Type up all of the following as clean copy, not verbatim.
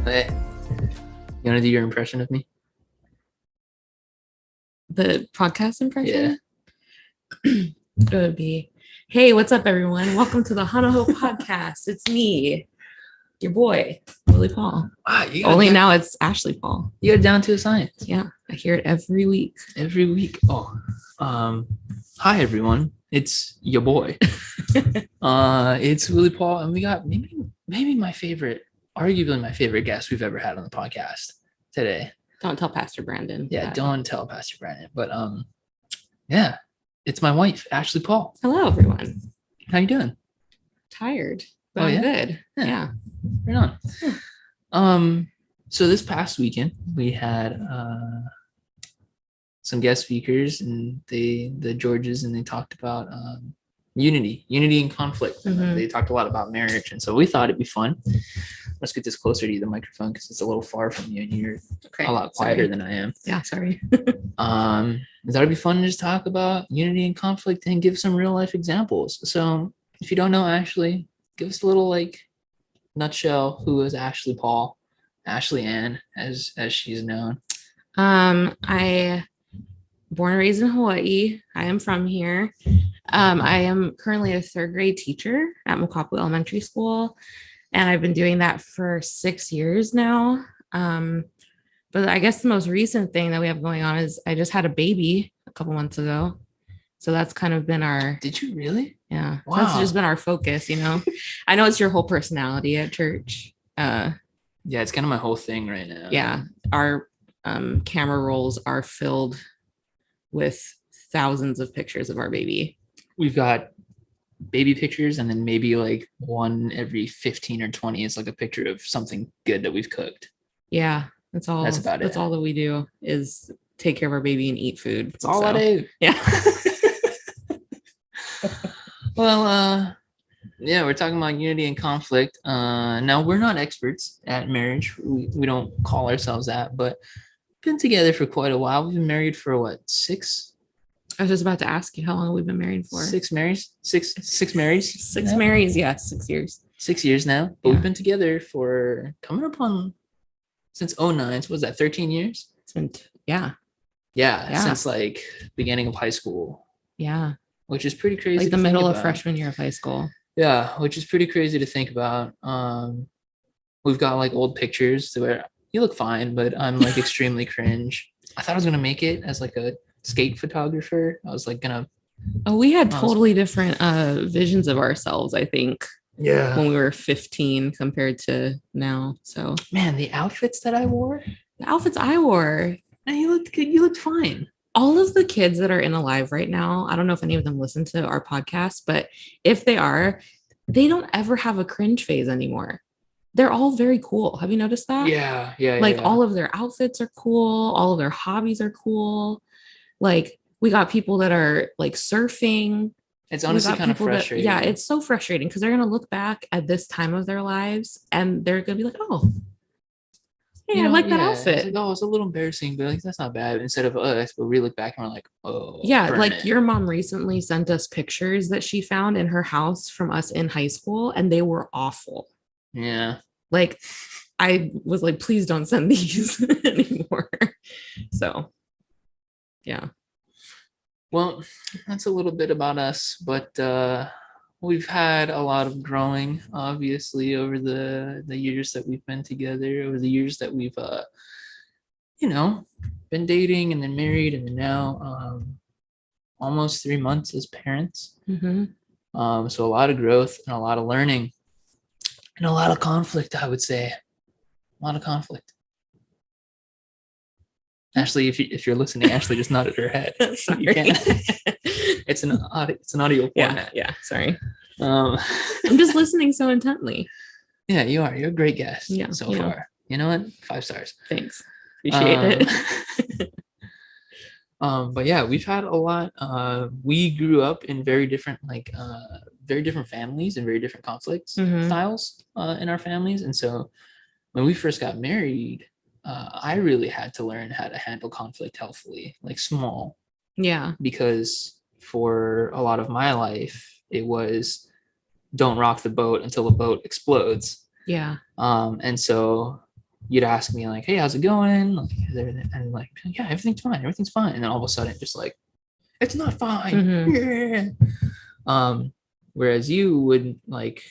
Hey, you want to do your impression of me? The podcast impression? It would be, hey, what's up, everyone? Welcome to the Hana podcast. It's me, your boy, Willie Paul. Wow, Only now it's Ashley Paul. You got it down to a science. Yeah, I hear it every week. Every week. Hi everyone. It's your boy. It's Willie Paul, and we got maybe my favorite, arguably my favorite guest we've ever had on the podcast today. Don't tell Pastor Brandon. Yeah, don't tell Pastor Brandon. But yeah, it's my wife, Ashley Paul. Hello, everyone. How you doing? Tired, but I'm good. Yeah. Right on. So this past weekend we had some guest speakers, and the Georges, and they talked about unity and conflict. And they talked a lot about marriage, and so we thought it'd be fun. Let's get this closer to the microphone because it's a little far from you, and you're a lot quieter than I am. Yeah, sorry. I thought it'd be fun to just talk about unity and conflict and give some real life examples. So if you don't know Ashley, give us a little nutshell. Who is Ashley Paul? Ashley Ann, as she's known. I born and raised in Hawaii. I am from here. I am currently a third grade teacher at Makapu Elementary School, and I've been doing that for 6 years now. But I guess the most recent thing that we have going on is I just had a baby a couple months ago. So that's kind of been our... Did you really? Yeah. Wow. So that's just been our focus, I know it's your whole personality at church. Yeah, it's kind of my whole thing right now. Yeah. Our camera rolls are filled with thousands of pictures of our baby. We've got baby pictures, and then maybe one every 15 or 20 is a picture of something good that we've cooked. Yeah. That's all. That's about it. That's all that we do is take care of our baby and eat food. That's all I do. Yeah. Well, yeah, we're talking about unity and conflict. Now we're not experts at marriage. We don't call ourselves that, but been together for quite a while. We've been married for what, 6? I was just about to ask you how long we've been married for. 6 marries? Six marries? 6 marries, yes, 6 years. 6 years now. But we've been together for coming up on since 2009. So was that 13 years? It's been yeah, since beginning of high school. Yeah. Which is pretty crazy. The middle of freshman year of high school. Yeah, which is pretty crazy to think about. We've got old pictures where you look fine, but I'm extremely cringe. I thought I was gonna make it as a skate photographer. I was gonna. Oh, we had totally different visions of ourselves, I think. Yeah. When we were 15 compared to now. So man, the outfits that I wore. Man, you looked good. You looked fine. All of the kids that are in Alive right now, I don't know if any of them listen to our podcast, but if they are, they don't ever have a cringe phase anymore. They're all very cool. Have you noticed that? Yeah. All of their outfits are cool. All of their hobbies are cool. We got people that are surfing. It's honestly kind of frustrating. It's so frustrating because they're going to look back at this time of their lives and they're going to be like, oh, hey, I like that outfit. It's it's a little embarrassing, but that's not bad. Instead of us, but we look back and we're like, oh. Yeah, your mom recently sent us pictures that she found in her house from us in high school, and they were awful. Yeah. I was like, please don't send these anymore. So, yeah. Well, that's a little bit about us, but we've had a lot of growing, obviously, over the years that we've been together, over the years that we've, been dating and then married, and then now almost 3 months as parents. Mm-hmm. So a lot of growth and a lot of learning and a lot of conflict, I would say. A lot of conflict. Ashley, if you're listening, Ashley just nodded her head. Sorry. You can't. It's an audio format. Yeah. Sorry. I'm just listening so intently. Yeah, you are. You're a great guest. Yeah, so far. You know what? 5 stars. Thanks. Appreciate it. But yeah, we've had a lot. We grew up in very different families and very different conflict styles in our families, and so when we first got married, I really had to learn how to handle conflict healthfully, small. Yeah. Because for a lot of my life, it was don't rock the boat until the boat explodes. Yeah. And so you'd ask me like, hey, how's it going? Like, and like, yeah, everything's fine. And then all of a sudden, just like, it's not fine. Mm-hmm. Yeah. Whereas you would like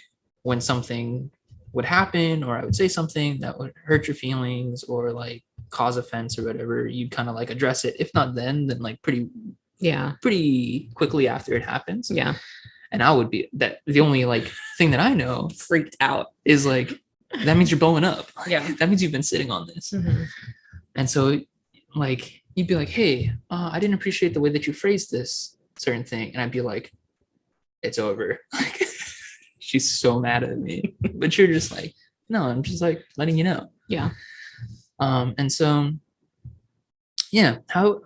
when something would happen, or I would say something that would hurt your feelings or like cause offense or whatever, you'd kind of like address it. If not then like pretty quickly after it happens. Yeah. And I would be that the only like thing that I know Freaked out is like that means you're blowing up. Yeah. That means you've been sitting on this. And so like you'd be like, hey, I didn't appreciate the way that you phrased this certain thing. And I'd be like, it's over. Like, she's so mad at me. But you're just like, no, I'm just like letting you know. Yeah. And so yeah, how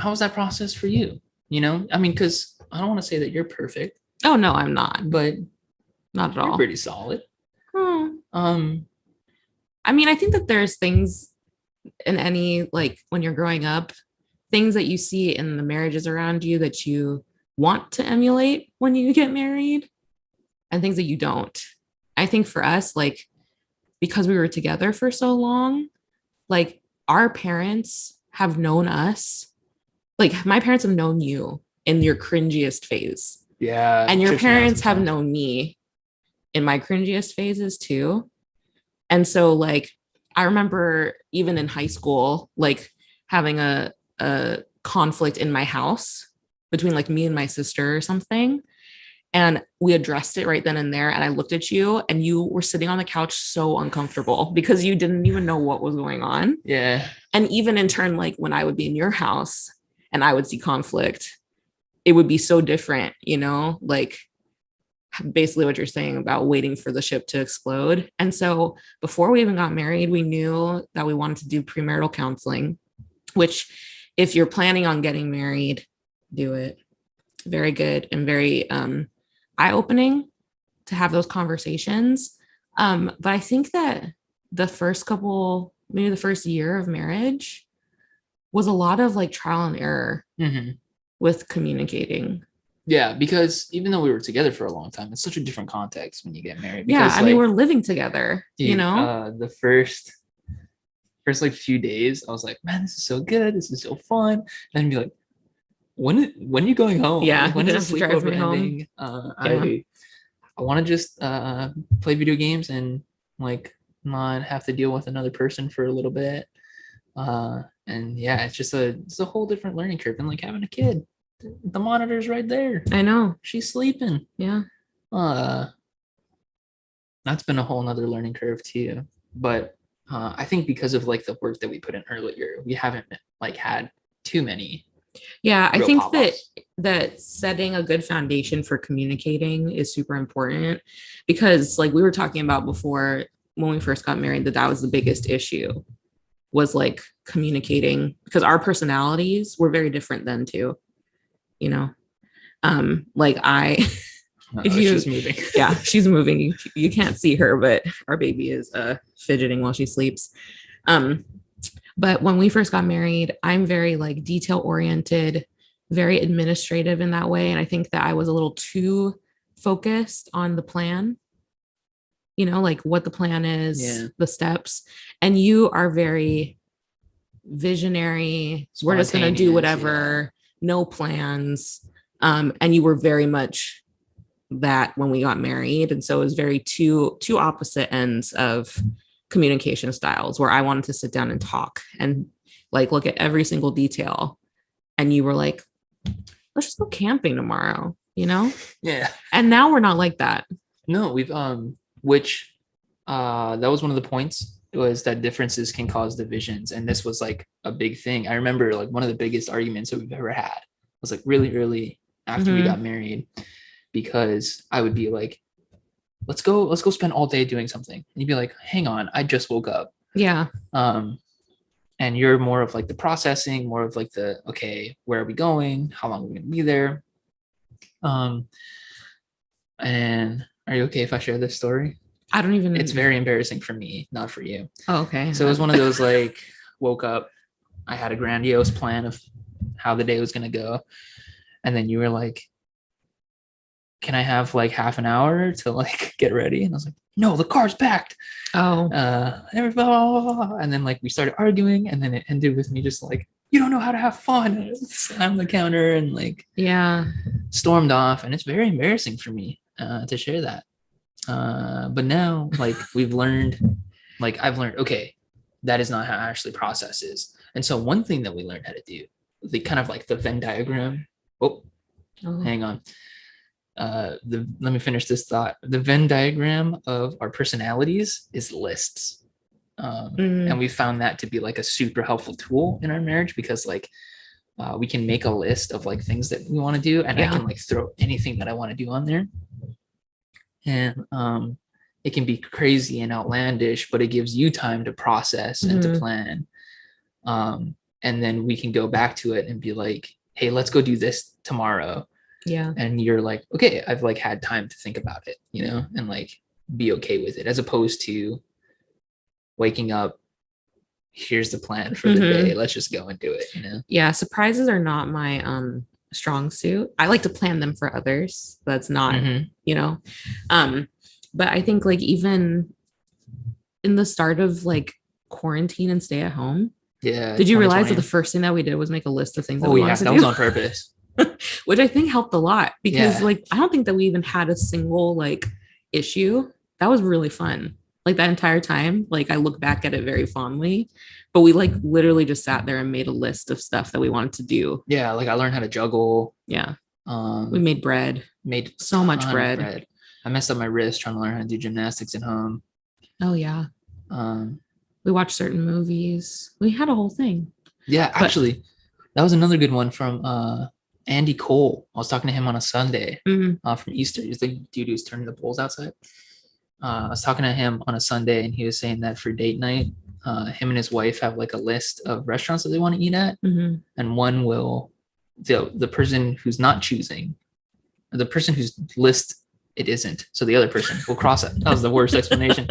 was that process for you? You know, I mean, because I don't want to say that you're perfect. Oh no, I'm not. But not at all. You're pretty solid. I mean, I think that there's things in any, like when you're growing up, things that you see in the marriages around you that you want to emulate when you get married, and things that you don't. I think for us, like, because we were together for so long, like our parents have known us, like my parents have known you in your cringiest phase. Yeah. And your parents have known me in my cringiest phases too. And so like, I remember even in high school, like having a conflict in my house between like me and my sister or something. And we addressed it right then and there. And I looked at you and you were sitting on the couch so uncomfortable because you didn't even know what was going on. Yeah. And even in turn, like when I would be in your house and I would see conflict, it would be so different, you know, like basically what you're saying about waiting for the ship to explode. And so before we even got married, we knew that we wanted to do premarital counseling, which if you're planning on getting married, do it. Very good and very eye-opening to have those conversations. But I think that the first couple, maybe the first year of marriage was a lot of like trial and error with communicating. Yeah, because even though we were together for a long time, it's such a different context when you get married. Because, yeah, I mean, we're living together, dude, you know? The first like few days, I was like, man, this is so good. This is so fun. And I'd be like, when are you going home? Yeah, like, when is the sleepover ending? I want to just play video games and like not have to deal with another person for a little bit. And yeah, it's a whole different learning curve. And like having a kid, the monitor's right there. I know. She's sleeping. Yeah. That's been a whole nother learning curve too. But I think because of like the work that we put in earlier, we haven't like had too many. Yeah, I think that setting a good foundation for communicating is super important, because like we were talking about before when we first got married, that was the biggest issue, was like communicating, because our personalities were very different then too, you know. Like she's moving. Yeah, she's moving. You can't see her, but our baby is fidgeting while she sleeps. But when we first got married, I'm very like detail oriented, very administrative in that way. And I think that I was a little too focused on the plan, you know, like what the plan is, the steps. And you are very visionary. We're just going to do whatever, no plans. And you were very much that when we got married. And so it was very two opposite ends of communication styles, where I wanted to sit down and talk and like look at every single detail, and you were like, let's just go camping tomorrow, you know? Yeah. And now we're not like that. No, we've which that was one of the points, was that differences can cause divisions, and this was like a big thing. I remember like one of the biggest arguments that we've ever had was like really early after we got married, because I would be like, let's go spend all day doing something. And you'd be like, hang on, I just woke up. Yeah. And you're more of like the processing, more of like the, okay, where are we going? How long are we going to be there? And are you okay if I share this story? I don't even. It's very embarrassing for me, not for you. Oh, okay. So it was one of those like, woke up, I had a grandiose plan of how the day was going to go. And then you were like, can I have like half an hour to like get ready? And I was like, no, the car's packed. Oh, And then like we started arguing, and then it ended with me just like, you don't know how to have fun. Slammed the counter and like yeah. stormed off. And it's very embarrassing for me to share that. But now like we've learned, like I've learned, okay, that is not how Ashley processes. And so one thing that we learned how to do, the kind of like the Venn diagram. Oh, hang on. Let me finish this thought. The Venn diagram of our personalities is lists. And we found that to be like a super helpful tool in our marriage, because like we can make a list of like things that we want to do, and I can like throw anything that I want to do on there. And it can be crazy and outlandish, but it gives you time to process and to plan. And then we can go back to it and be like, hey, let's go do this tomorrow. Yeah. And you're like, okay, I've like had time to think about it, you know, and like be okay with it, as opposed to waking up, here's the plan for the day, let's just go and do it, you know. Yeah, surprises are not my strong suit. I like to plan them for others. That's not, you know. But I think like even in the start of like quarantine and stay at home, did you realize that the first thing that we did was make a list of things that we wanted to do? That was on purpose. Which I think helped a lot, because like I don't think that we even had a single like issue. That was really fun. Like that entire time, like I look back at it very fondly, but we like literally just sat there and made a list of stuff that we wanted to do. Yeah, like I learned how to juggle. Yeah. We made bread. Made so much bread. I messed up my wrist trying to learn how to do gymnastics at home. Oh yeah. We watched certain movies. We had a whole thing. Yeah, actually, that was another good one from Andy Cole. I was talking to him on a Sunday from Easter. He's the dude who's turning the poles outside. I was talking to him on a Sunday, and he was saying that for date night, him and his wife have like a list of restaurants that they want to eat at, and one will, the person who's not choosing, the person whose list it isn't, so the other person will cross it. That was the worst explanation.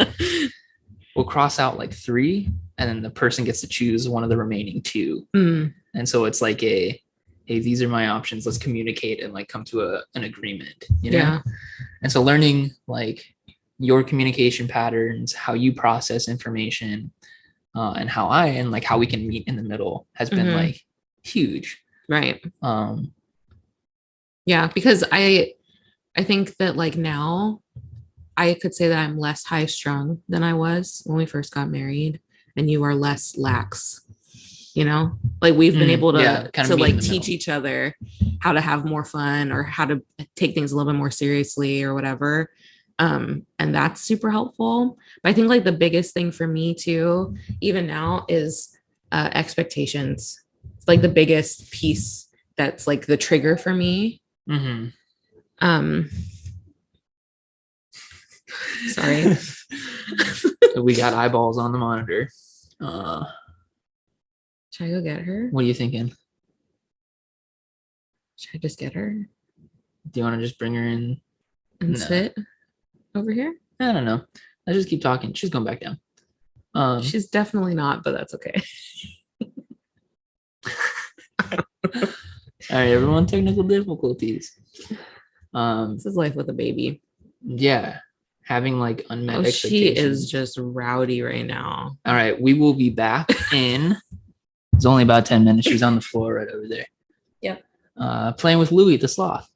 We'll cross out like 3, and then the person gets to choose one of the remaining 2. And so it's like hey, these are my options. Let's communicate and like come to an agreement, you know? Yeah. And so learning like your communication patterns, how you process information, and how we can meet in the middle has been like huge. Right. Yeah, because I think that like now I could say that I'm less high strung than I was when we first got married, and you are less lax. You know, like we've been able to like teach each other how to have more fun, or how to take things a little bit more seriously or whatever. And that's super helpful. But I think like the biggest thing for me too, even now, is expectations. It's like the biggest piece that's like the trigger for me. Sorry. We got eyeballs on the monitor. Should I go get her? What are you thinking? Should I just get her? Do you want to just bring her in and sit over here? I don't know. Let's just keep talking. She's going back down. She's definitely not, but that's okay. All right, everyone, technical difficulties. This is life with a baby. Yeah. Having like unmet expectations. She is just rowdy right now. All right, we will be back in. It's only about 10 minutes. She's on the floor right over there. Yep. Playing with Louie the sloth.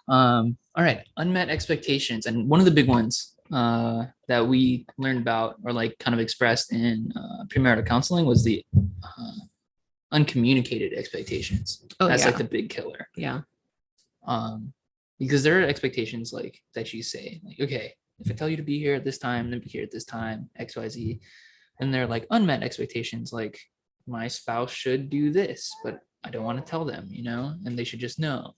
All right, unmet expectations. And one of the big ones that we learned about, or like kind of expressed in premarital counseling, was the uncommunicated expectations. That's like the big killer. Yeah. Because there are expectations like that you say, like, okay, if I tell you to be here at this time, then be here at this time, X, Y, Z. And they're like unmet expectations, like my spouse should do this, but I don't want to tell them, you know, and they should just know.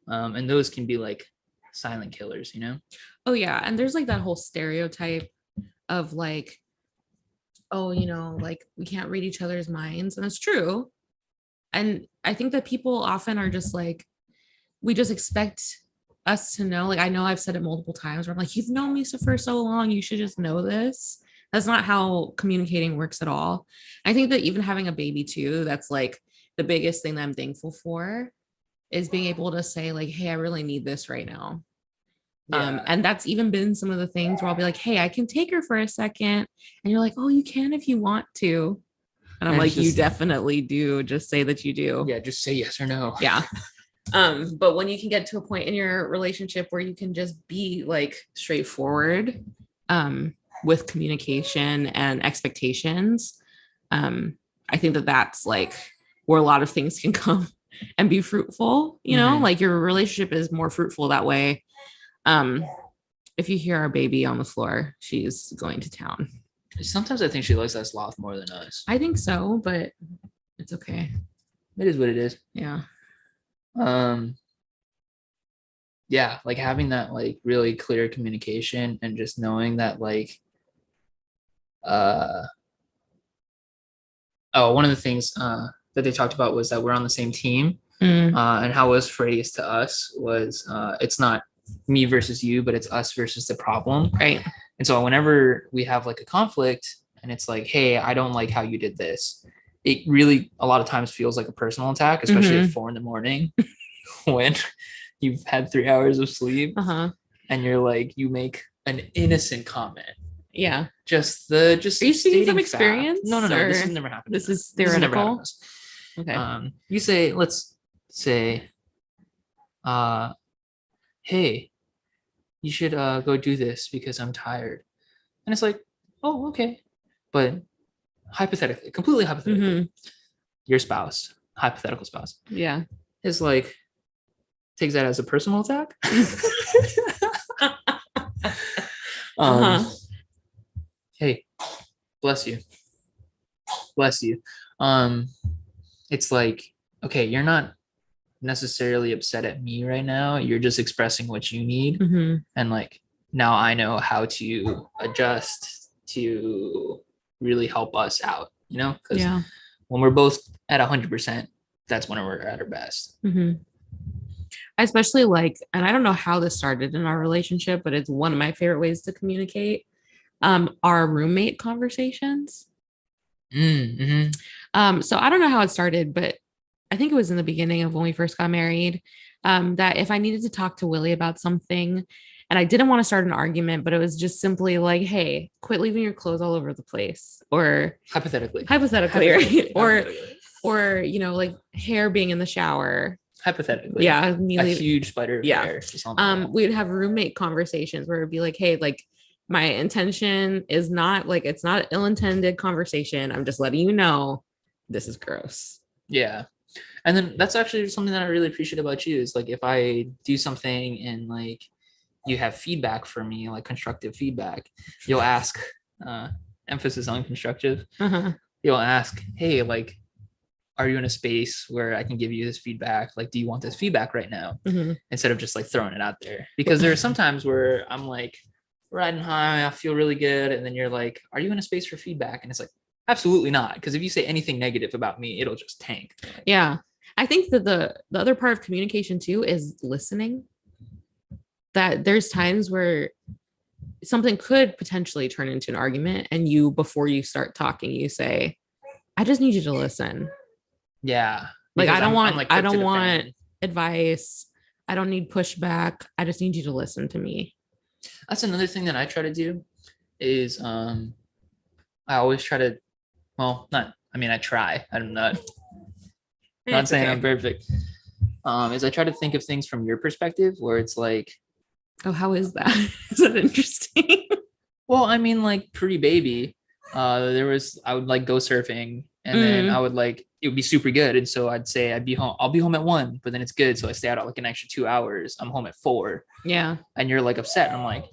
And those can be like silent killers, you know? Oh yeah. And there's like that whole stereotype of like, oh, you know, like we can't read each other's minds. And it's true. And I think that people often are just like, we just expect us to know. Like, I know I've said it multiple times where I'm like, you've known me for so long, you should just know this. That's not how communicating works at all. I think that even having a baby too, that's like the biggest thing that I'm thankful for, is being able to say like, hey, I really need this right now. Yeah. And that's even been some of the things where I'll be like, hey, I can take her for a second. And you're like, oh, you can if you want to. And I'm And like, you just, definitely do. Just say that you do. yeah, just say yes or no. Yeah. But when you can get to a point in your relationship where you can just be like straightforward with communication and expectations, I think that that's like where a lot of things can come and be fruitful, you know, like your relationship is more fruitful that way. If you hear our baby on the floor, she's going to town. Sometimes I think she likes that sloth more than us. I think so, but it's okay. It is what it is. Yeah. Yeah, like having that like really clear communication and just knowing that like one of the things that they talked about was that we're on the same team. And how it was phrased to us was it's not me versus you, but it's us versus the problem. Right. And so whenever we have like a conflict and it's like, hey, I don't like how you did this, it really a lot of times feels like a personal attack, especially at 4 a.m. when you've had 3 hours of sleep and you're like, you make an innocent comment. Yeah. Just are you speaking from experience? No. This has never happened. This is theoretical. Okay. You say, let's say, hey, you should go do this because I'm tired. And it's like, oh, okay. But hypothetically, completely hypothetically, your spouse, hypothetical spouse, is like, takes that as a personal attack. Hey, bless you. It's like, okay, you're not necessarily upset at me right now. You're just expressing what you need. And like, now I know how to adjust to really help us out, you know? Because when we're both at 100%, that's when we're at our best. I especially like, and I don't know how this started in our relationship, but it's one of my favorite ways to communicate, our roommate conversations. So I don't know how it started, but I think it was in the beginning of when we first got married, that if I needed to talk to Willie about something and I didn't want to start an argument, but it was just simply like, hey, quit leaving your clothes all over the place, or hypothetically, right? Or, you know, like hair being in the shower. Hypothetically. Yeah. A huge spider. Yeah. We'd have roommate conversations where it'd be like, hey, like my intention is not like, it's not ill-intended conversation. I'm just letting you know this is gross. Yeah. And then that's actually something that I really appreciate about you is like, if I do something and like you have feedback for me, like constructive feedback, you'll ask, emphasis on constructive, you'll ask, hey, like, are you in a space where I can give you this feedback? Like, do you want this feedback right now? Instead of just like throwing it out there. Because there are some times where I'm like riding high, I feel really good. And then you're like, are you in a space for feedback? And it's like, absolutely not. Because if you say anything negative about me, it'll just tank. Yeah. I think that the other part of communication too is listening. That there's times where something could potentially turn into an argument. And you, before you start talking, you say, I just need you to listen. Yeah. Like, I don't want advice. I don't need pushback. I just need you to listen to me. That's another thing that I try to do is I always try to, I try. I'm not saying okay. I'm perfect. Is I try to think of things from your perspective where it's like, oh, how is that? Is that interesting? Well, I mean, like pre-baby, I would like go surfing and then I would like, it would be super good. And so I'd say I'll be home at 1, but then it's good. So I stay out like an extra 2 hours. I'm home at 4. Yeah. And you're like upset. And I'm like,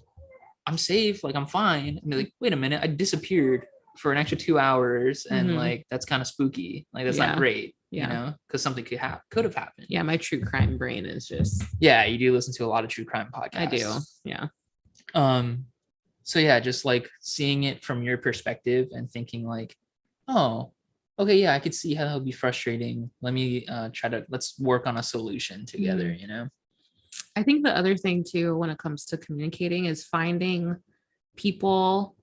I'm safe. Like, I'm fine. And be like, wait a minute. I disappeared for an extra 2 hours. And like, that's kind of spooky. Like, that's not great, you know, because something could have happened. Yeah. My true crime brain is just. Yeah. You do listen to a lot of true crime podcasts. I do. Yeah. So yeah, just like seeing it from your perspective and thinking like, oh, okay, yeah, I could see how that would be frustrating. Let me let's work on a solution together, you know? I think the other thing too, when it comes to communicating, is finding people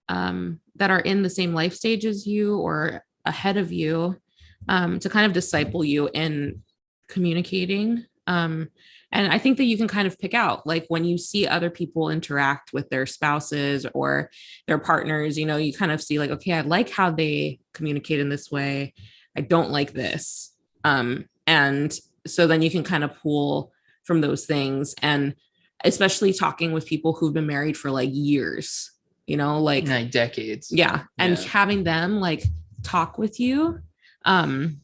that are in the same life stage as you or ahead of you, to kind of disciple you in communicating. And I think that you can kind of pick out, like when you see other people interact with their spouses or their partners, you know, you kind of see like, okay, I like how they communicate in this way. I don't like this. And so then you can kind of pull from those things, and especially talking with people who've been married for like years, you know, like decades. Yeah. And having them like talk with you, and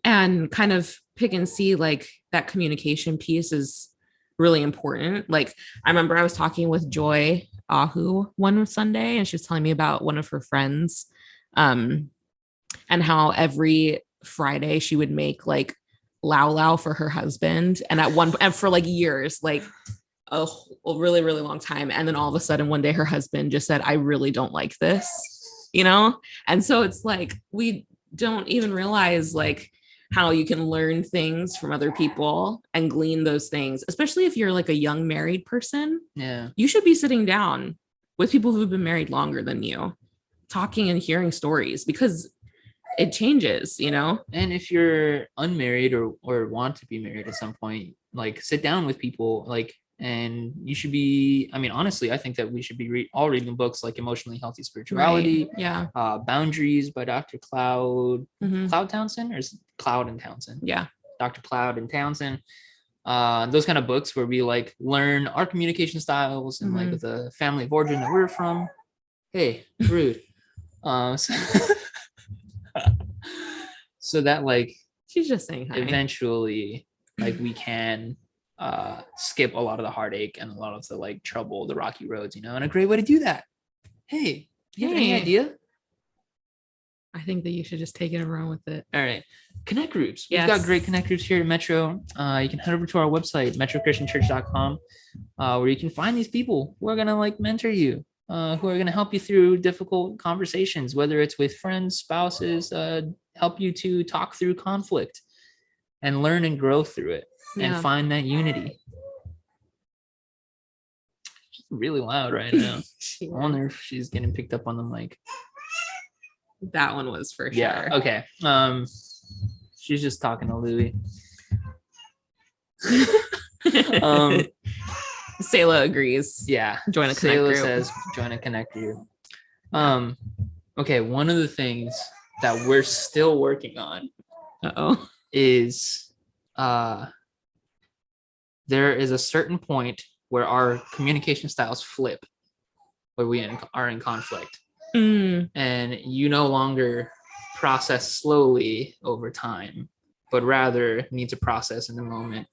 kind of pick and see like that communication piece is really important. Like I remember I was talking with Joy Ahu one Sunday, and she was telling me about one of her friends, and how every Friday she would make like lao lao for her husband, and for like years, like a really, really long time. And then all of a sudden one day her husband just said, I really don't like this, you know? And so it's like, we don't even realize like how you can learn things from other people and glean those things, especially if you're like a young married person. Yeah. You should be sitting down with people who've been married longer than you, talking and hearing stories, because it changes, you know? And if you're unmarried or want to be married at some point, like sit down with people, like, and you should be, I mean, honestly, I think that we should be all reading books like Emotionally Healthy Spirituality, right. Yeah. Boundaries by Dr. Cloud, Cloud Townsend, or is it Cloud and Townsend? Yeah. Dr. Cloud and Townsend. Those kind of books where we like learn our communication styles and like with the family of origin that we're from. Hey, rude. So that like she's just saying hi. Eventually like we can skip a lot of the heartache and a lot of the like trouble, the rocky roads, you know. And a great way to do that, hey, you have any idea? I think that you should just take it and run with it. All right, connect groups. We've got great connect groups here at Metro. You can head over to our website, metrochristianchurch.com, where you can find these people who are gonna like mentor you, who are going to help you through difficult conversations, whether it's with friends, spouses, help you to talk through conflict and learn and grow through it and find that unity. She's really loud right now. I wonder if she's getting picked up on the mic. That one was for sure. Yeah. Okay. She's just talking to Louie. Sayla agrees. Yeah. Join a connect group. Says join a connect group. Okay. One of the things that we're still working on is there is a certain point where our communication styles flip, where we are in conflict. And you no longer process slowly over time, but rather need to process in the moment.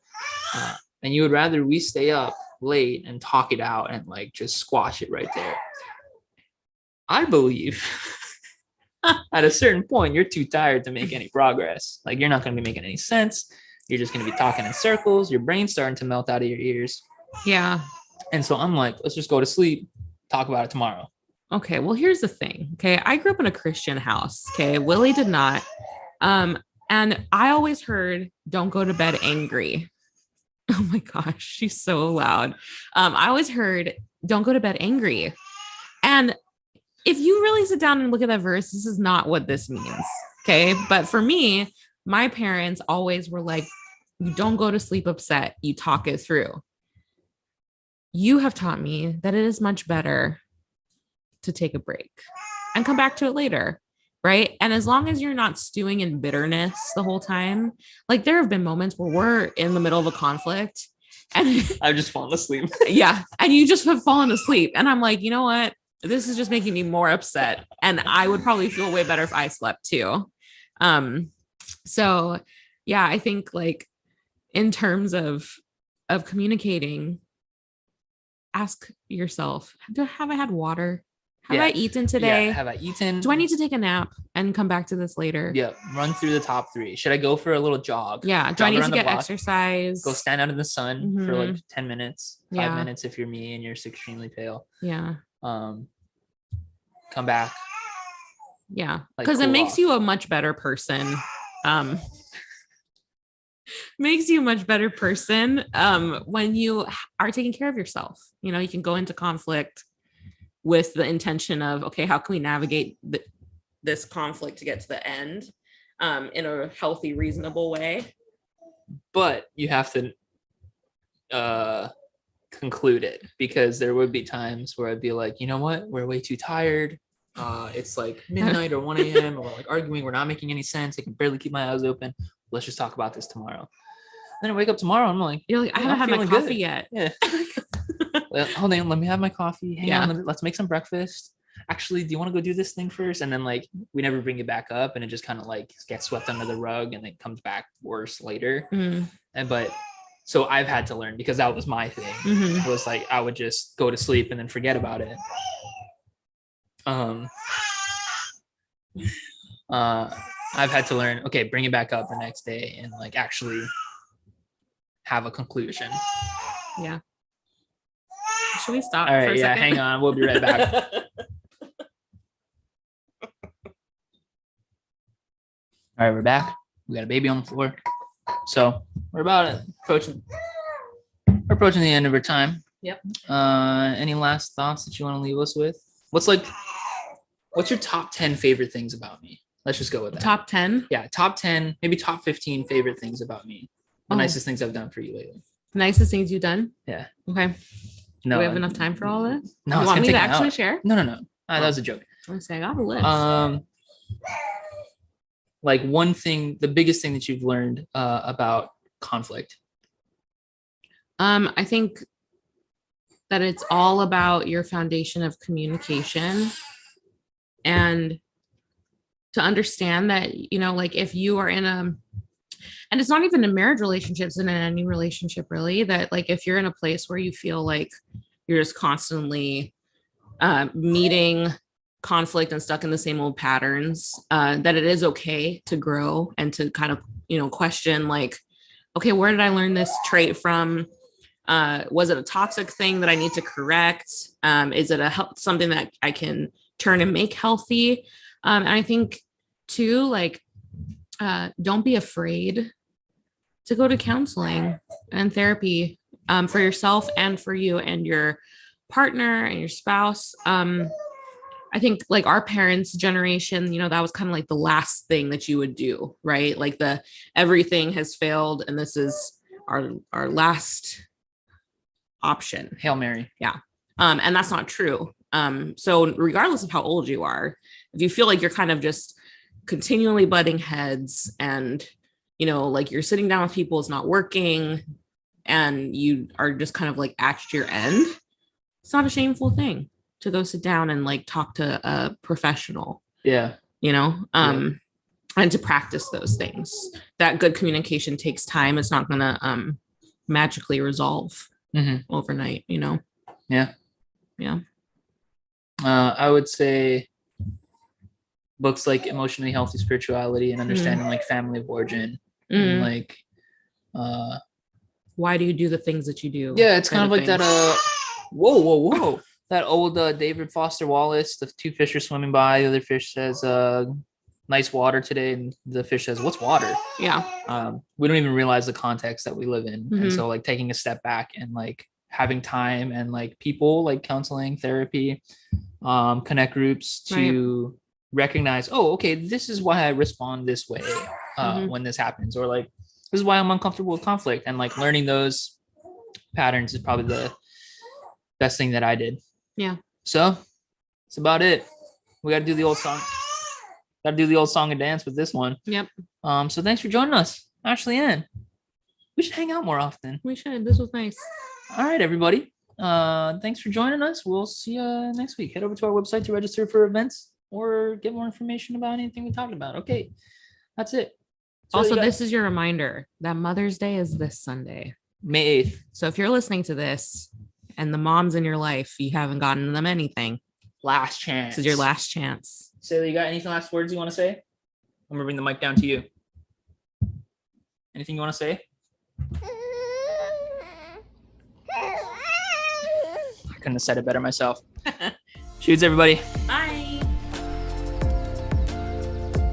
And you would rather we stay up late and talk it out and like just squash it right there. I believe at a certain point you're too tired to make any progress. Like you're not going to be making any sense. You're just going to be talking in circles. Your brain's starting to melt out of your ears. Yeah. And so I'm like, let's just go to sleep, talk about it tomorrow. Okay, well, here's the thing. Okay, I grew up in a Christian house. Okay, Willie did not. And I always heard, don't go to bed angry. Oh my gosh, she's so loud. I always heard, don't go to bed angry. And if you really sit down and look at that verse, this is not what this means. Okay, but for me, my parents always were like, you don't go to sleep upset, you talk it through. You have taught me that it is much better to take a break and come back to it later, right? And as long as you're not stewing in bitterness the whole time, like there have been moments where we're in the middle of a conflict and I've just fallen asleep. Yeah, and you just have fallen asleep, and I'm like, you know what? This is just making me more upset, and I would probably feel way better if I slept too. So yeah, I think like in terms of communicating, ask yourself, have I had water? Have I eaten today? Yeah, have I eaten? Do I need to take a nap and come back to this later? Yeah, run through the top 3. Should I go for a little jog? Yeah, do I need to get exercise? Go stand out in the sun for like 10 minutes, 5 minutes if you're me and you're extremely pale. Yeah. Come back. Yeah, because it makes you a much better person. Makes you a much better person when you are taking care of yourself. You know, you can go into conflict with the intention of, okay, how can we navigate this conflict to get to the end in a healthy, reasonable way? but you have to conclude it, because there would be times where I'd be like, you know what, we're way too tired. It's like midnight or 1 a.m. and we're like arguing. We're not making any sense. I can barely keep my eyes open. Let's just talk about this tomorrow. Then I wake up tomorrow. I'm like, you're like, I haven't had my coffee yet. Yeah. Well, hold on, let me have my coffee. Hang on, let's make some breakfast. Actually, do you want to go do this thing first? And then like we never bring it back up, and it just kind of like gets swept under the rug, and it comes back worse later. And but so I've had to learn, because that was my thing. It was like I would just go to sleep and then forget about it. I've had to learn, okay, bring it back up the next day and like actually have a conclusion. Yeah. Should we stop? All right, for a second? Hang on. We'll be right back. All right, we're back. We got a baby on the floor. So we're approaching the end of our time. Yep. Any last thoughts that you want to leave us with? What's your top 10 favorite things about me? Let's just go with that. Top 10? Yeah, top 10, maybe top 15 favorite things about me. The nicest things I've done for you lately. Nicest things you've done? Yeah. Okay. No. Do we have enough time for all this? No. You want me to actually share? No. That was a joke. Let's say I got a list. Like one thing, the biggest thing that you've learned about conflict. I think that it's all about your foundation of communication, and to understand that, you know, like if you are in and it's not even in marriage relationships, and in any relationship really, that like if you're in a place where you feel like you're just constantly meeting conflict and stuck in the same old patterns, that it is okay to grow and to kind of, you know, question like, okay, where did I learn this trait from? Was it a toxic thing that I need to correct? Is it something that I can turn and make healthy? And I think too, like, don't be afraid to go to counseling and therapy for yourself and for you and your partner and your spouse. I think like our parents' generation, you know, that was kind of like the last thing that you would do, right? Like everything has failed and this is our last option. Hail Mary. Yeah. And that's not true. So regardless of how old you are, if you feel like you're kind of just continually butting heads and, you know, like you're sitting down with people, it's not working, and you are just kind of like at your end, it's not a shameful thing to go sit down and like talk to a professional. Yeah. You know, and to practice those things. That good communication takes time. It's not going to magically resolve overnight, you know? Yeah. Yeah. I would say books like Emotionally Healthy Spirituality and Understanding like Family of Origin. And like why do you do the things that you do? Yeah, it's kind of like that whoa. That old David Foster Wallace, the two fish are swimming by, the other fish says nice water today, and the fish says, what's water? Yeah. We don't even realize the context that we live in. And so like taking a step back and like having time and like people like counseling, therapy, connect groups to recognize, oh, okay, this is why I respond this way when this happens, or like this is why I'm uncomfortable with conflict, and like learning those patterns is probably the best thing that I did. Yeah. So that's about it. We got to do the old song. Got to do the old song and dance with this one. Yep. So thanks for joining us, Ashley Ann. We should hang out more often. We should. This was nice. All right, everybody. Thanks for joining us. We'll see you next week. Head over to our website to register for events or get more information about anything we talked about. Okay, that's it. So also, this is your reminder that Mother's Day is this Sunday, May 8th. So if you're listening to this and the moms in your life, you haven't gotten them anything, last chance. This is your last chance. So you got anything last words you want to say? I'm gonna bring the mic down to you. Anything you want to say? I couldn't have said it better myself. Shoots, everybody. Bye.